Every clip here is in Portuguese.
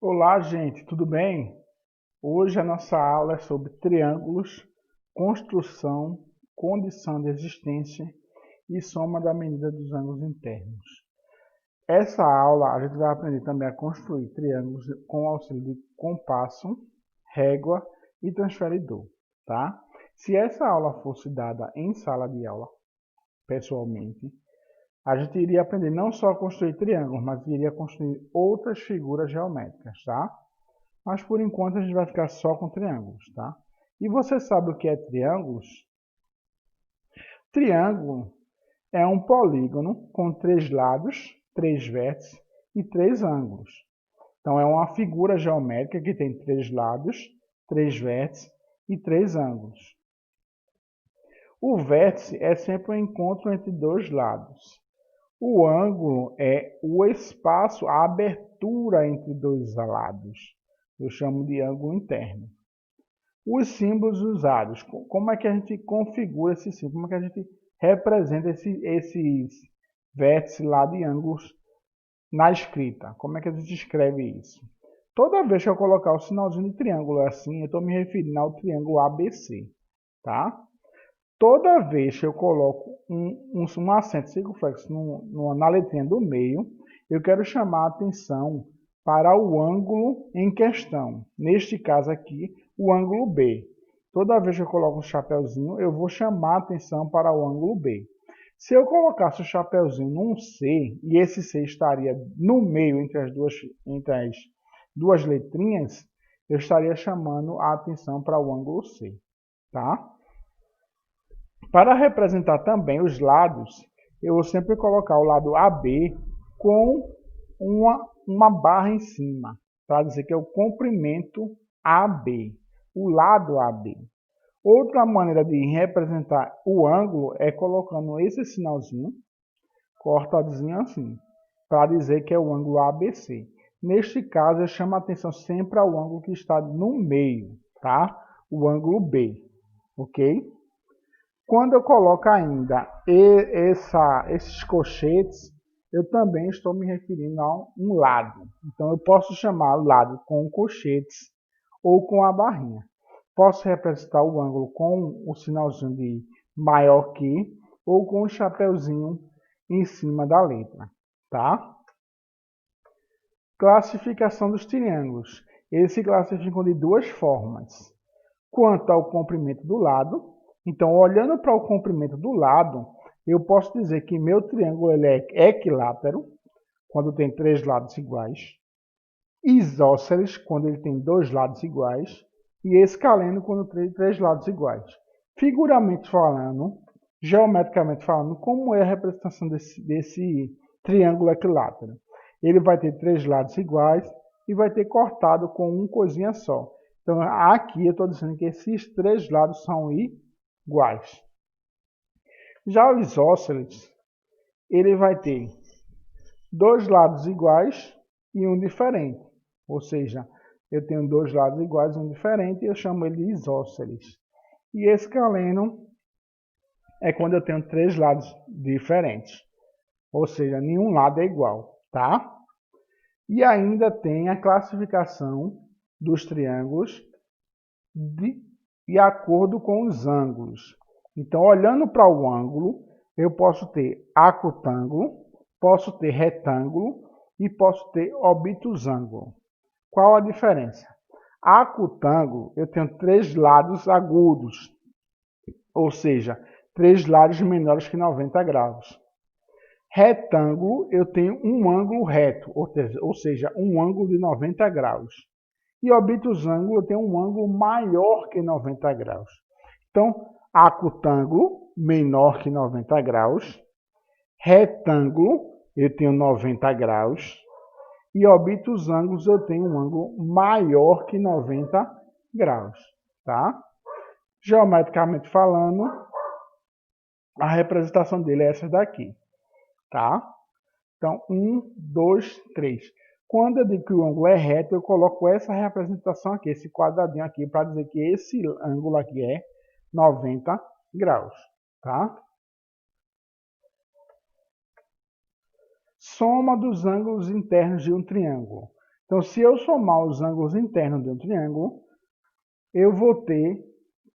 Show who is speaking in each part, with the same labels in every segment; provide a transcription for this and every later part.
Speaker 1: Olá, gente, tudo bem? Hoje a nossa aula é sobre triângulos, construção, condição de existência e soma da medida dos ângulos internos. Essa aula a gente vai aprender também a construir triângulos com o auxílio de compasso, régua e transferidor, tá? Se essa aula fosse dada em sala de aula, pessoalmente, a gente iria aprender não só a construir triângulos, mas iria construir outras figuras geométricas, tá? Mas por enquanto a gente vai ficar só com triângulos, tá? E você sabe o que é triângulos? Triângulo é um polígono com 3 lados, 3 vértices e 3 ângulos. Então é uma figura geométrica que tem 3 lados, 3 vértices e 3 ângulos. O vértice é sempre um encontro entre 2 lados. O ângulo é o espaço, a abertura entre 2 lados. Eu chamo de ângulo interno. Os símbolos usados, como é que a gente configura esses símbolos? Como é que a gente representa esses vértices lá de ângulos na escrita? Como é que a gente escreve isso? Toda vez que eu colocar o sinalzinho de triângulo assim, eu estou me referindo ao triângulo ABC, tá? Toda vez que eu coloco um acento circunflexo na letrinha do meio, eu quero chamar a atenção para o ângulo em questão. Neste caso aqui, o ângulo B. Toda vez que eu coloco um chapeuzinho, eu vou chamar a atenção para o ângulo B. Se eu colocasse o chapeuzinho num C, e esse C estaria no meio entre as duas letrinhas, eu estaria chamando a atenção para o ângulo C, tá? Para representar também os lados, eu vou sempre colocar o lado AB com uma barra em cima, para dizer que é o comprimento AB, o lado AB. Outra maneira de representar o ângulo é colocando esse sinalzinho, cortadinho assim, para dizer que é o ângulo ABC. Neste caso, eu chamo a atenção sempre ao ângulo que está no meio, tá? O ângulo B, ok? Quando eu coloco ainda esses colchetes, eu também estou me referindo a um lado. Então, eu posso chamar o lado com colchetes ou com a barrinha. Posso representar o ângulo com o sinalzinho de maior que ou com o chapeuzinho em cima da letra, tá? Classificação dos triângulos. Eles se classificam de duas formas. Quanto ao comprimento do lado, então, olhando para o comprimento do lado, eu posso dizer que meu triângulo ele é equilátero, quando tem 3 lados iguais, isósceles, quando ele tem 2 lados iguais, e escaleno, quando tem 3 lados iguais. Figuramente falando, geometricamente falando, como é a representação desse triângulo equilátero? Ele vai ter 3 lados iguais e vai ter cortado com uma coisinha só. Então, aqui eu estou dizendo que esses 3 lados são iguais. Já o isósceles, ele vai ter 2 lados iguais e um diferente. Ou seja, eu tenho 2 lados iguais e um diferente e eu chamo ele de isósceles. E escaleno é quando eu tenho 3 lados diferentes. Ou seja, nenhum lado é igual, tá? E ainda tem a classificação dos triângulos de acordo com os ângulos. Então, olhando para o ângulo, eu posso ter acutângulo, posso ter retângulo e posso ter obtusângulo. Qual a diferença? Acutângulo, eu tenho 3 lados agudos, ou seja, 3 lados menores que 90 graus. Retângulo, eu tenho um ângulo reto, ou seja, um ângulo de 90 graus. E obtusângulo tem um ângulo maior que 90 graus. Então, acutângulo, menor que 90 graus. Retângulo, eu tenho 90 graus. E obtusângulos, eu tenho um ângulo maior que 90 graus. Tá? Geometricamente falando, a representação dele é essa daqui. Tá? Então, 1, 2, 3. Quando eu digo que o ângulo é reto, eu coloco essa representação aqui, esse quadradinho aqui, para dizer que esse ângulo aqui é 90 graus, tá? Soma dos ângulos internos de um triângulo. Então, se eu somar os ângulos internos de um triângulo, eu vou ter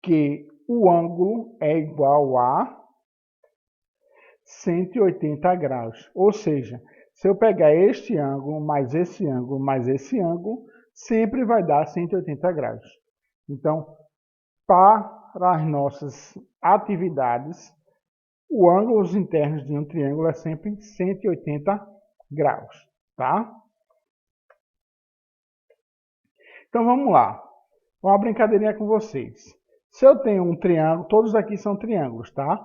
Speaker 1: que o ângulo é igual a 180 graus. Ou seja, se eu pegar este ângulo, mais esse ângulo, mais esse ângulo, sempre vai dar 180 graus. Então, para as nossas atividades, os ângulos internos de um triângulo é sempre 180 graus, tá? Então vamos lá. Uma brincadeirinha com vocês. Se eu tenho um triângulo, todos aqui são triângulos, tá?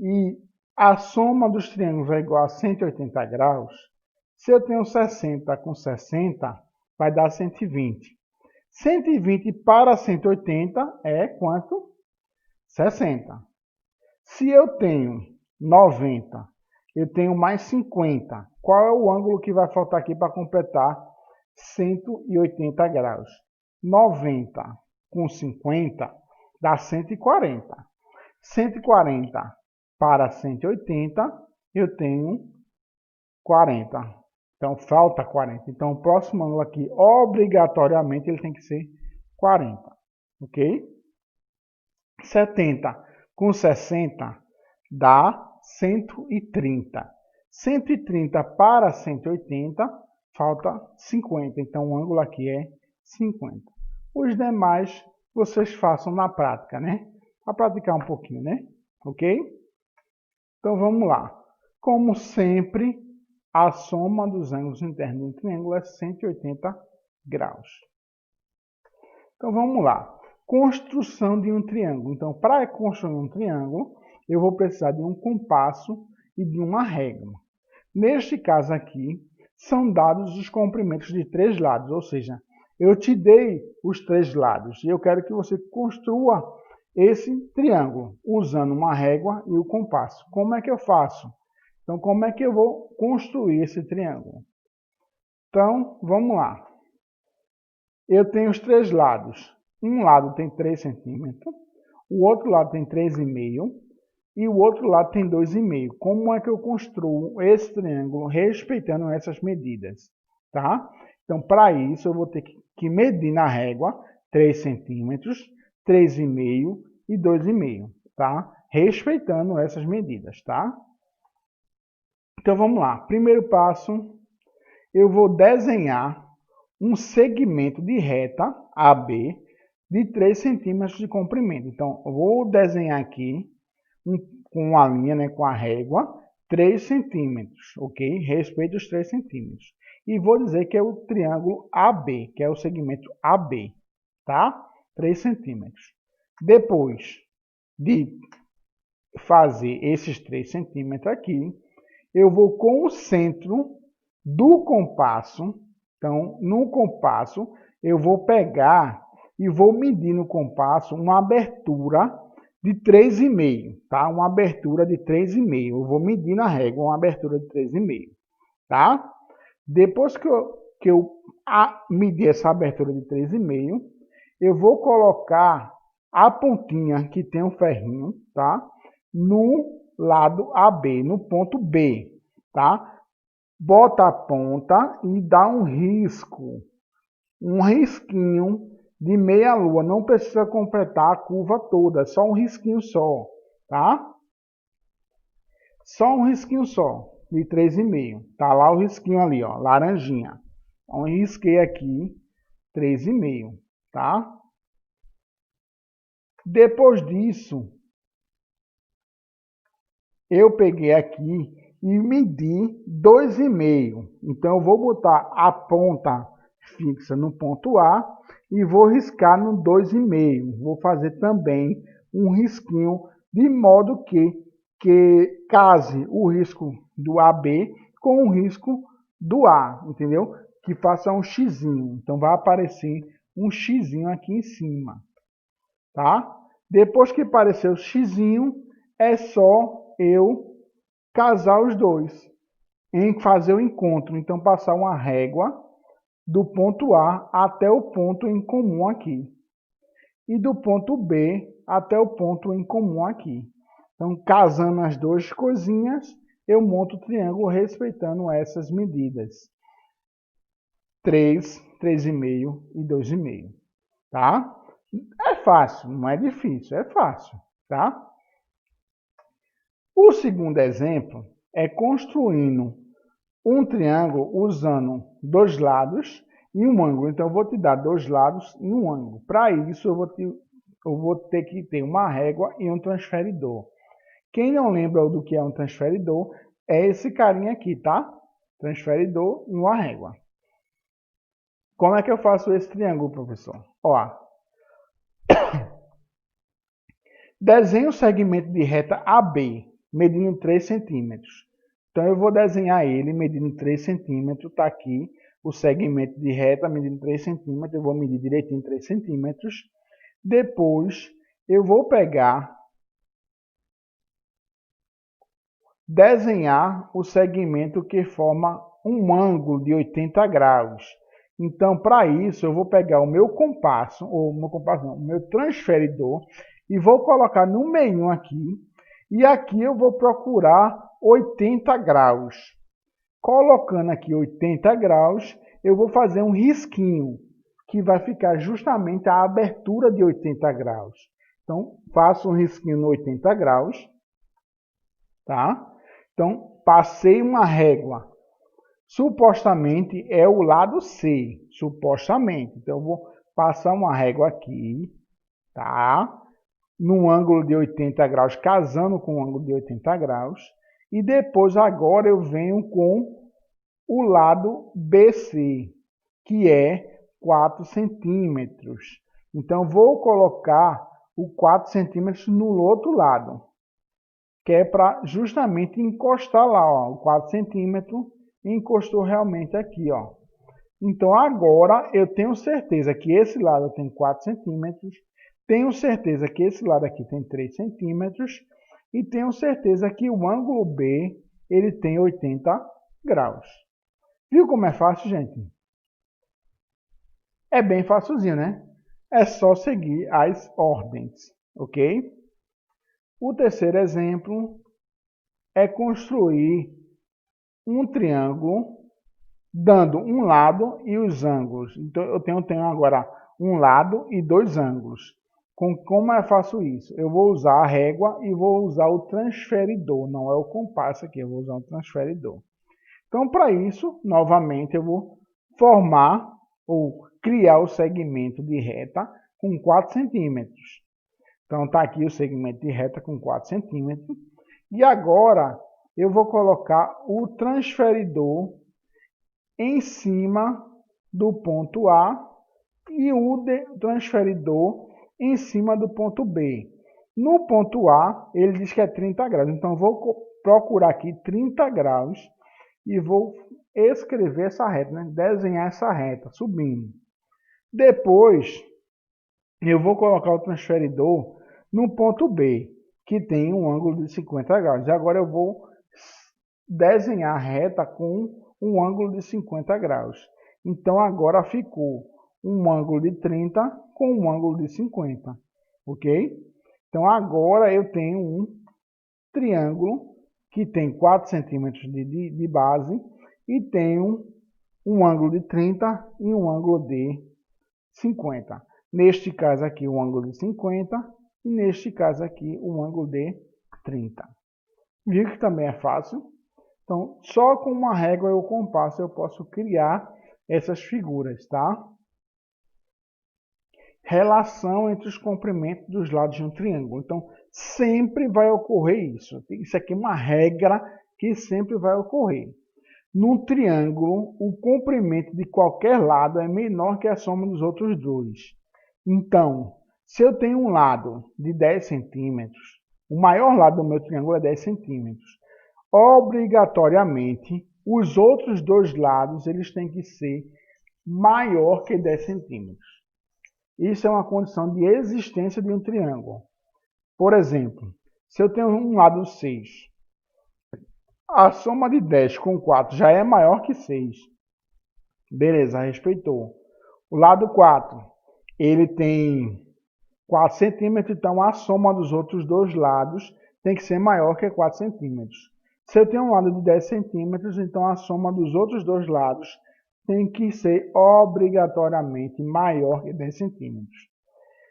Speaker 1: E a soma dos triângulos é igual a 180 graus. Se eu tenho 60 com 60, vai dar 120. 120 para 180 é quanto? 60. Se eu tenho 90, eu tenho mais 50. Qual é o ângulo que vai faltar aqui para completar 180 graus? 90 com 50 dá 140. 140 para 180, eu tenho 40. Então, falta 40. Então, o próximo ângulo aqui, obrigatoriamente, ele tem que ser 40. Ok? 70 com 60 dá 130. 130 para 180, falta 50. Então, o ângulo aqui é 50. Os demais, vocês façam na prática, né? Para praticar um pouquinho, né? Ok? Então, vamos lá. Como sempre, a soma dos ângulos internos de um triângulo é 180 graus. Então, vamos lá. Construção de um triângulo. Então, para construir um triângulo, eu vou precisar de um compasso e de uma régua. Neste caso aqui, são dados os comprimentos de 3 lados, ou seja, eu te dei os 3 lados e eu quero que você construa esse triângulo usando uma régua e o compasso. Como é que eu faço? Então, como é que eu vou construir esse triângulo? Então, vamos lá. Eu tenho os 3 lados. Um lado tem 3 centímetros, o outro lado tem 3,5 e o outro lado tem 2,5. Como é que eu construo esse triângulo respeitando essas medidas? Tá? Então, para isso, eu vou ter que medir na régua 3 centímetros, 3,5 e 2,5. Tá? Respeitando essas medidas. Tá? Então, vamos lá. Primeiro passo, eu vou desenhar um segmento de reta AB de 3 centímetros de comprimento. Então, eu vou desenhar aqui com uma linha, né, com a régua, 3 centímetros, ok? Respeito os 3 centímetros. E vou dizer que é o triângulo AB, que é o segmento AB, tá? 3 centímetros. Depois de fazer esses 3 centímetros aqui, eu vou com o centro do compasso. Então, no compasso, eu vou pegar e vou medir no compasso uma abertura de 3,5, tá? Uma abertura de 3,5. Eu vou medir na régua uma abertura de 3,5, tá? Depois que eu medir essa abertura de 3,5, eu vou colocar a pontinha que tem um ferrinho, tá? No lado AB, no ponto B, tá? Bota a ponta e dá um risco, um risquinho de meia lua. Não precisa completar a curva toda, só um risquinho só, tá? Só um risquinho só, de 3,5. Tá lá o risquinho ali, ó, laranjinha. Então, eu risquei aqui 3,5, tá? Depois disso, eu peguei aqui e medi 2,5. Então, eu vou botar a ponta fixa no ponto A e vou riscar no 2,5. Vou fazer também um risquinho de modo que case o risco do AB com o risco do A, entendeu? Que faça um xizinho. Então, vai aparecer um xizinho aqui em cima, tá? Depois que aparecer o xizinho, é só eu casar os dois, em fazer o encontro. Então, passar uma régua do ponto A até o ponto em comum aqui. E do ponto B até o ponto em comum aqui. Então, casando as duas coisinhas, eu monto o triângulo respeitando essas medidas. 3, 3,5 e 2,5, tá? É fácil, não é difícil, é fácil, tá? O segundo exemplo é construindo um triângulo usando dois lados e um ângulo. Então, eu vou te dar dois lados e um ângulo. Para isso, eu vou ter que ter uma régua e um transferidor. Quem não lembra do que é um transferidor, é esse carinha aqui, tá? Transferidor e uma régua. Como é que eu faço esse triângulo, professor? Ó, desenho o segmento de reta AB, medindo 3 centímetros. Então, eu vou desenhar ele medindo 3 centímetros. Está aqui o segmento de reta medindo 3 centímetros. Eu vou medir direitinho 3 centímetros. Depois, eu vou desenhar o segmento que forma um ângulo de 80 graus. Então, para isso, eu vou pegar o meu compasso, ou o meu transferidor, e vou colocar no meio aqui, e aqui eu vou procurar 80 graus. Colocando aqui 80 graus, eu vou fazer um risquinho, que vai ficar justamente a abertura de 80 graus. Então, faço um risquinho no 80 graus, tá? Então, passei uma régua. Supostamente é o lado C, supostamente. Então, eu vou passar uma régua aqui, tá? Num ângulo de 80 graus, casando com um ângulo de 80 graus. E depois, agora, eu venho com o lado BC, que é 4 centímetros. Então, vou colocar o 4 centímetros no outro lado, que é para justamente encostar lá, ó, o 4 centímetros, encostou realmente aqui, ó. Então, agora eu tenho certeza que esse lado tem 4 centímetros, tenho certeza que esse lado aqui tem 3 centímetros e tenho certeza que o ângulo B ele tem 80 graus. Viu como é fácil, gente? É bem facilzinho, né? É só seguir as ordens, ok? O terceiro exemplo é construir um triângulo dando um lado e os ângulos. Então, eu tenho agora um lado e dois ângulos. Como eu faço isso? Eu vou usar a régua e vou usar o transferidor. Não é o compasso aqui, eu vou usar o transferidor. Então, para isso, novamente, eu vou formar ou criar o segmento de reta com 4 centímetros. Então, está aqui o segmento de reta com 4 centímetros. E agora, eu vou colocar o transferidor em cima do ponto A e o transferidor em cima do ponto B. No ponto A, ele diz que é 30 graus. Então, eu vou procurar aqui 30 graus e vou escrever essa reta, né? Desenhar essa reta, subindo. Depois, eu vou colocar o transferidor no ponto B, que tem um ângulo de 50 graus. E agora eu vou desenhar a reta com um ângulo de 50 graus. Então, agora ficou um ângulo de 30 com um ângulo de 50, ok? Então, agora eu tenho um triângulo que tem 4 centímetros de base e tenho um ângulo de 30 e um ângulo de 50. Neste caso aqui, o ângulo de 50 e neste caso aqui, o ângulo de 30. Viu que também é fácil? Então, só com uma régua e o compasso eu posso criar essas figuras, tá? Relação entre os comprimentos dos lados de um triângulo. Então, sempre vai ocorrer isso. Isso aqui é uma regra que sempre vai ocorrer. Num triângulo, o comprimento de qualquer lado é menor que a soma dos outros dois. Então, se eu tenho um lado de 10 centímetros, o maior lado do meu triângulo é 10 centímetros. Obrigatoriamente, os outros dois lados eles têm que ser maior que 10 centímetros. Isso é uma condição de existência de um triângulo. Por exemplo, se eu tenho um lado 6, a soma de 10 com 4 já é maior que 6. Beleza, respeitou. O lado 4, ele tem 4 centímetros, então a soma dos outros dois lados tem que ser maior que 4 centímetros. Se eu tenho um lado de 10 centímetros, então a soma dos outros dois lados tem que ser obrigatoriamente maior que 10 centímetros.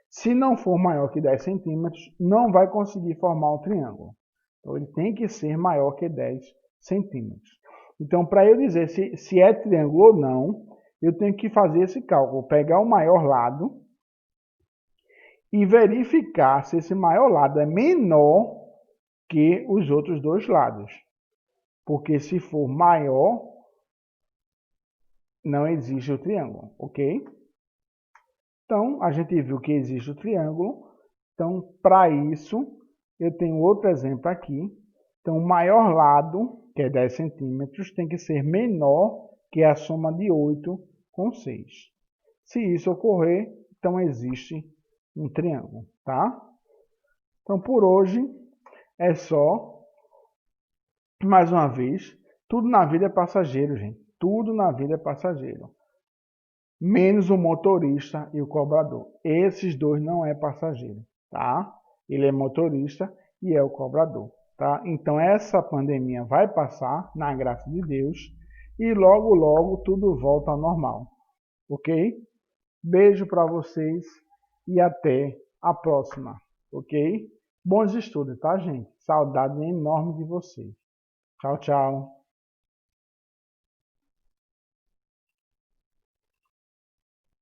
Speaker 1: Se não for maior que 10 centímetros, não vai conseguir formar um triângulo. Então, ele tem que ser maior que 10 centímetros. Então, para eu dizer se é triângulo ou não, eu tenho que fazer esse cálculo. Pegar o maior lado e verificar se esse maior lado é menor que os outros dois lados. Porque se for maior, não existe o triângulo, ok? Então, a gente viu que existe o triângulo. Então, para isso, eu tenho outro exemplo aqui. Então, o maior lado, que é 10 centímetros, tem que ser menor que a soma de 8 com 6. Se isso ocorrer, então existe um triângulo, tá? Então, por hoje, é só. Mais uma vez, tudo na vida é passageiro, gente. Tudo na vida é passageiro. Menos o motorista e o cobrador. Esses dois não é passageiro, tá? Ele é motorista e é o cobrador, tá? Então essa pandemia vai passar, na graça de Deus, e logo logo tudo volta ao normal, ok? Beijo para vocês e até a próxima, ok? Bons estudos, tá, gente? Saudade enorme de vocês. Tchau, tchau.